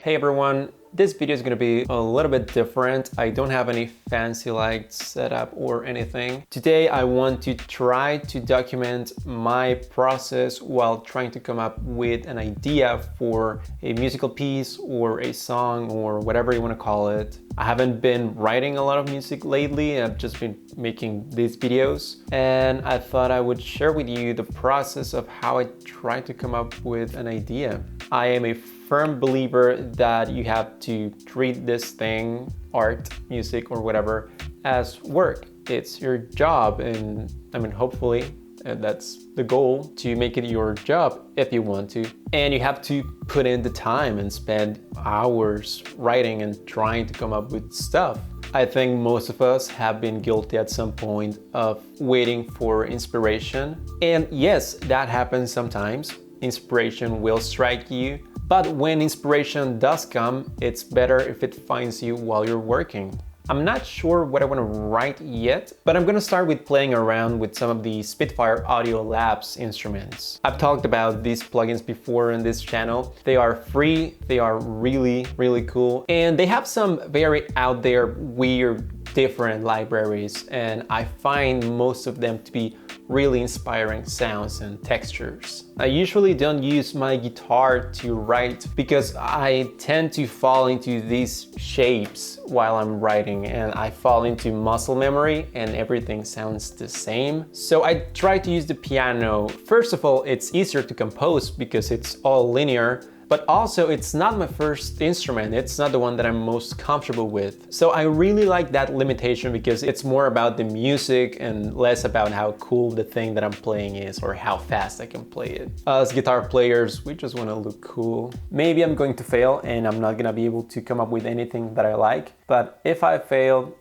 Hey everyone, this video is going to be a little bit different. I don't have any fancy lights set up or anything. Today I want to try to document my process while trying to come up with an idea for a musical piece or a song or whatever you want to call it. I haven't been writing a lot of music lately. I've just been making these videos, and I thought I would share with you the process of how I try to come up with an idea. I am a firm believer that you have to treat this thing, art, music, or whatever, as work. It's your job, and hopefully that's the goal, to make it your job if you want to. And you have to put in the time and spend hours writing and trying to come up with stuff. I think most of us have been guilty at some point of waiting for inspiration. And yes, that happens sometimes. Inspiration will strike you. But when inspiration does come, it's better if it finds you while you're working. I'm not sure what I want to write yet, but I'm going to start with playing around with some of the Spitfire Audio LABS instruments. I've talked about these plugins before in this channel. They are free, they are really cool, and they have some very out there, weird, different libraries, and I find most of them to be really inspiring sounds and textures. I usually don't use my guitar to write because I tend to fall into these shapes while I'm writing, and I fall into muscle memory and everything sounds the same. So I try to use the piano. First of all, it's easier to compose because it's all linear, but also it's not my first instrument. It's not the one that I'm most comfortable with. So I really like that limitation because it's more about the music and less about how cool the thing that I'm playing is or how fast I can play it. As guitar players, we just want to look cool. Maybe I'm going to fail and I'm not gonna be able to come up with anything that I like, but if I fail,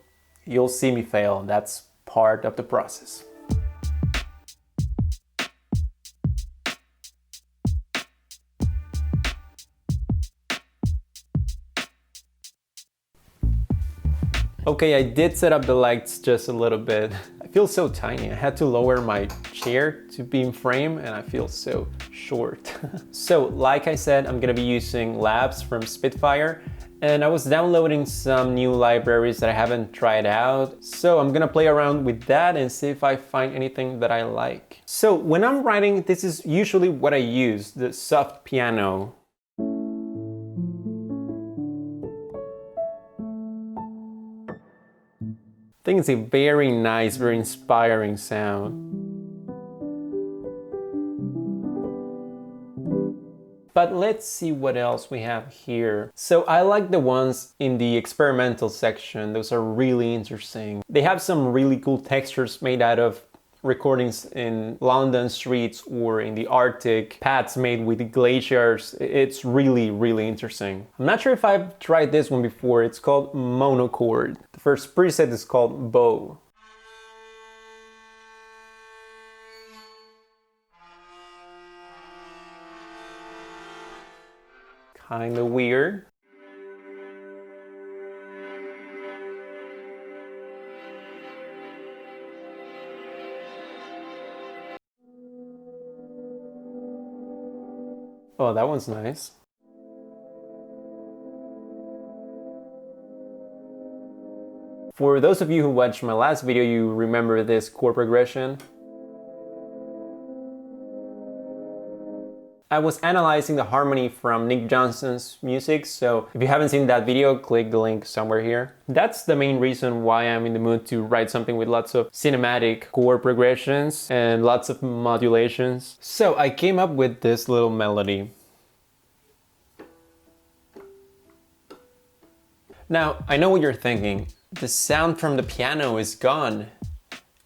you'll see me fail. That's part of the process. Okay, I did set up the lights just a little bit. I feel so tiny. I had to lower my chair to be in frame and I feel so short. So like I said, I'm gonna be using Labs from Spitfire, and I was downloading some new libraries that I haven't tried out. So I'm gonna play around with that and see if I find anything that I like. So when I'm writing, this is usually what I use, the soft piano. I think it's a very nice, very inspiring sound. But let's see what else we have here. So I like the ones in the experimental section. Those are really interesting. They have some really cool textures made out of recordings in London streets or in the Arctic, paths made with glaciers. It's really interesting. I'm not sure if I've tried this one before. It's called Monochord. The first preset is called Bow. Kinda weird. Oh, that one's nice. For those of you who watched my last video, you remember this chord progression. I was analyzing the harmony from Nick Johnson's music, so if you haven't seen that video, click the link somewhere here. That's the main reason why I'm in the mood to write something with lots of cinematic chord progressions and lots of modulations. So I came up with this little melody. Now, I know what you're thinking. The sound from the piano is gone.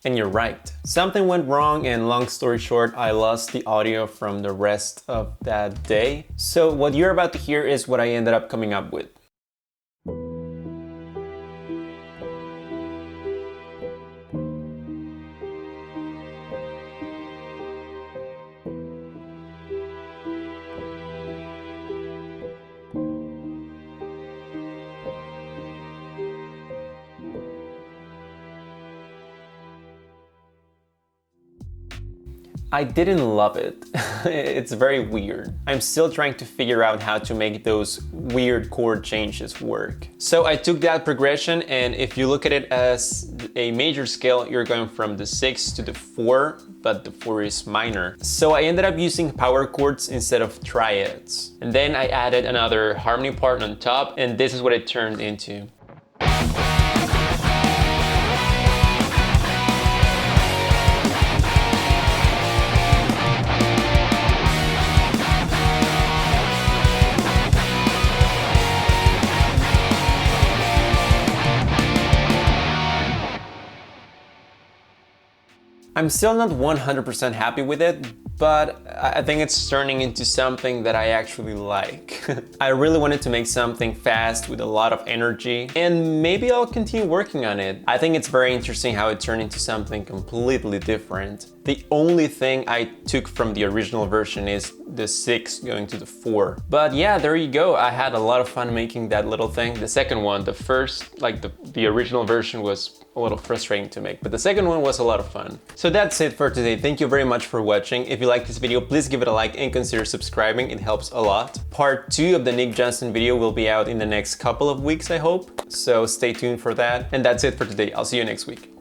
And you're right. Something went wrong, and long story short, I lost the audio from the rest of that day. So what you're about to hear is what I ended up coming up with. I didn't love it. It's very weird. I'm still trying to figure out how to make those weird chord changes work. So I took that progression, and if you look at it as a major scale, you're going from the 6 to the 4, but the 4 is minor. So I ended up using power chords instead of triads. And then I added another harmony part on top, and this is what it turned into. I'm still not 100% happy with it, but I think it's turning into something that I actually like. I really wanted to make something fast with a lot of energy, and maybe I'll continue working on it. I think it's very interesting how it turned into something completely different. The only thing I took from the original version is the 6 going to the 4. But yeah, there you go. I had a lot of fun making that little thing. The second one, the first, like the original version was a little frustrating to make, but the second one was a lot of fun. So that's it for today. Thank you very much for watching. If you like this video, please give it a like and consider subscribing. It helps a lot. Part 2 of the Nick Johnston video will be out in the next couple of weeks, I hope. So stay tuned for that. And that's it for today. I'll see you next week.